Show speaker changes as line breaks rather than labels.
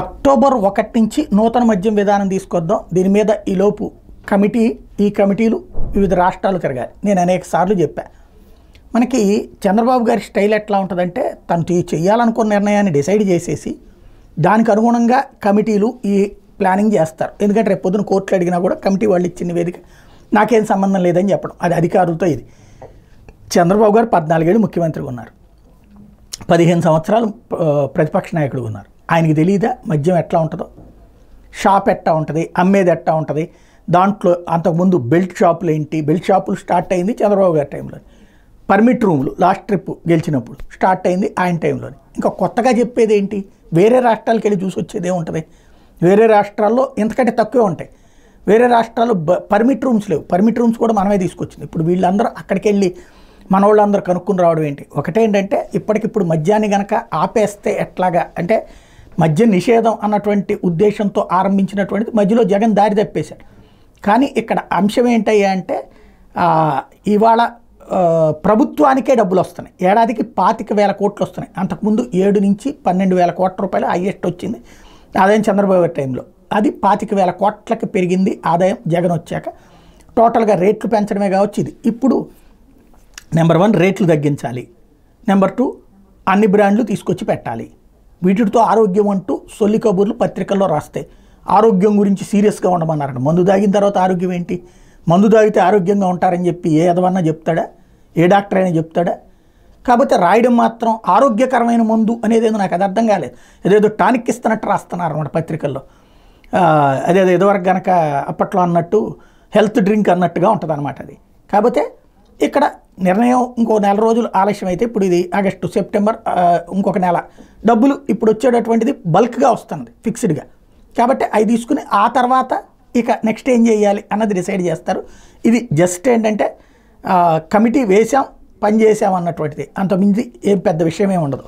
October 1 నుంచి నూతన మద్యం విధానం తీసుకొద్దాం. దీని మీద ఈలోపు కమిటీలు వివిధ రాష్ట్రాలు తిరగాలి. నేను అనేక సార్లు చెప్పా, మనకి చంద్రబాబు గారి స్టైల్ ఎట్లా ఉంటుందంటే తను చేయాలనుకున్న నిర్ణయాన్ని డిసైడ్ చేసేసి దానికి అనుగుణంగా కమిటీలు ఈ ప్లానింగ్ చేస్తారు. ఎందుకంటే రేపు పొద్దున కోర్టులు అడిగినా కూడా కమిటీ వాళ్ళు ఇచ్చిన నివేదిక నాకేం సంబంధం లేదని చెప్పడం, అది అధికారులతో. ఇది చంద్రబాబు గారు 14 ఏళ్ళు ముఖ్యమంత్రిగా ఉన్నారు, 15 సంవత్సరాలు ప్రతిపక్ష నాయకుడు ఉన్నారు. ఆయనకి తెలియదా మద్యం ఎట్లా ఉంటుందో, షాప్ ఎట్లా ఉంటుంది, అమ్మేది ఎట్లా ఉంటుంది. దాంట్లో అంతకుముందు బెల్ట్ షాపులు ఏంటి, బెల్ట్ షాపులు స్టార్ట్ అయింది చంద్రబాబు గారి టైంలో. పర్మిట్ రూములు లాస్ట్ ట్రిప్ గెలిచినప్పుడు స్టార్ట్ అయింది ఆయన టైంలోనే. ఇంకా కొత్తగా చెప్పేది ఏంటి, వేరే రాష్ట్రాలకు వెళ్ళి చూసి వచ్చేదే ఉంటుంది. వేరే రాష్ట్రాల్లో ఇంతకంటే తక్కువే ఉంటాయి. వేరే రాష్ట్రాల్లో పర్మిట్ రూమ్స్ లేవు, పర్మిట్ రూమ్స్ కూడా మనమే తీసుకొచ్చింది. ఇప్పుడు వీళ్ళందరూ అక్కడికి వెళ్ళి మన వాళ్ళందరూ కనుక్కుని రావడం ఏంటి. ఒకటేంటంటే ఇప్పటికిప్పుడు మద్యాన్ని కనుక ఆపేస్తే ఎట్లాగా అంటే మద్య నిషేధం అన్నటువంటి ఉద్దేశంతో ఆరంభించినటువంటిది మధ్యలో జగన్ దారి తప్పేశాడు. కానీ ఇక్కడ అంశం ఏంటయ్యా అంటే ఇవాళ ప్రభుత్వానికే డబ్బులు వస్తున్నాయి, ఏడాదికి 25,000 కోట్లు వస్తున్నాయి. అంతకుముందు 7 నుంచి 12,000 కోట్ల రూపాయలు హైయెస్ట్ వచ్చింది ఆదాయం చంద్రబాబు గారి టైంలో. అది 25,000 కోట్లకి పెరిగింది ఆదాయం జగన్ వచ్చాక. టోటల్గా రేట్లు పెంచడమే కావచ్చు ఇది. ఇప్పుడు నెంబర్ 1 రేట్లు తగ్గించాలి, నెంబర్ 2 అన్ని బ్రాండ్లు తీసుకొచ్చి పెట్టాలి. వీటితో ఆరోగ్యం అంటూ సొల్లి కబుర్లు పత్రికల్లో రాస్తాయి. ఆరోగ్యం గురించి సీరియస్గా ఉండమన్నారట. మందు తాగిన తర్వాత ఆరోగ్యం ఏంటి, మందు తాగితే ఆరోగ్యంగా ఉంటారని చెప్పి ఏ ఎదవన్నా చెప్తాడా, ఏ డాక్టర్ అయినా చెప్తాడా? కాకపోతే రాయడం మాత్రం ఆరోగ్యకరమైన మందు అనేది నాకు అది అర్థం కాలేదు. ఏదేదో టానిక్ ఇస్తున్నట్టు రాస్తున్నారు అన్నమాట పత్రికల్లో. అదేదో ఇదివరకు కనుక అప్పట్లో అన్నట్టు హెల్త్ డ్రింక్ అన్నట్టుగా ఉంటుంది అనమాట అది. కాకపోతే ఇక్కడ నిర్ణయం ఇంకో 4 రోజులు ఆలస్యం అయితే, ఇప్పుడు ఇది ఆగస్టు, సెప్టెంబర్, ఇంకొక నెల డబ్బులు ఇప్పుడు వచ్చేటటువంటిది బల్క్గా వస్తున్నది ఫిక్స్డ్గా. కాబట్టి అవి తీసుకుని ఆ తర్వాత ఇక నెక్స్ట్ ఏం చేయాలి అన్నది డిసైడ్ చేస్తారు. ఇది జస్ట్ ఏంటంటే కమిటీ వేసాం, పని చేసాం అన్నటువంటిది, అంతకుమించి ఏం పెద్ద విషయమే ఉండదు.